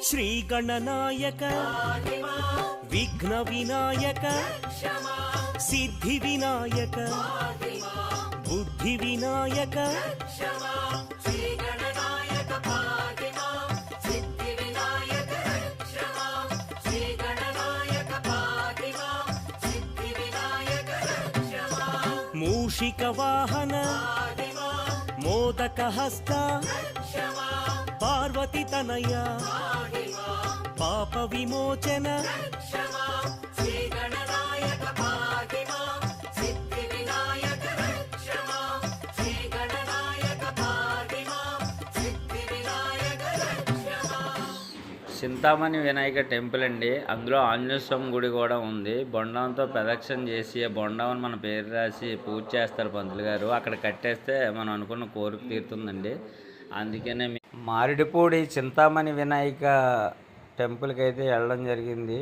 శ్రీ గణనాయక విఘ్న వినాయక సిద్ధి వినాయక బుద్ధి వినాయక మూషిక వాహన మోదక హస్త పార్వతి తనయ పాప విమోచన చింతామణి వినాయక టెంపుల్ అండి. అందులో ఆంజనేయ స్వామి గుడి కూడా ఉంది. బొండంతో ప్రదక్షిణ చేసి బొండం మన పేరు రాసి పూజ చేస్తారు పంతులు గారు. అక్కడ కట్టేస్తే మనం అనుకున్న కోరిక తీరుతుందండి. అందుకనే మారిడిపూడి చింతామణి వినాయక టెంపుల్కి అయితే వెళ్ళడం జరిగింది.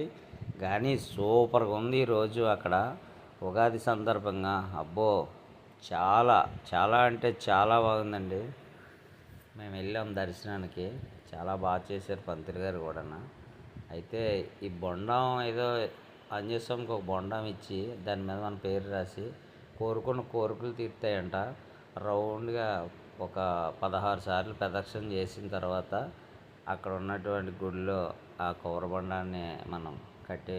కానీ సూపర్గా ఉంది ఈరోజు అక్కడ ఉగాది సందర్భంగా. అబ్బో చాలా చాలా అంటే చాలా బాగుందండి. మేము వెళ్ళాం దర్శనానికి. చాలా బాగా చేశారు పంతులు గారు కూడా. అయితే ఈ బొండం ఏదో ఆంజనేయ స్వామికి ఒక బొండం ఇచ్చి దాని మీద మన పేరు రాసి కోరుకున్న కోరికలు తీరుతాయంట. రౌండ్గా ఒక 16 సార్లు ప్రదక్షిణ చేసిన తర్వాత అక్కడ ఉన్నటువంటి గుడిలో ఆ కొబ్బరి బొండాన్ని మనం కట్టే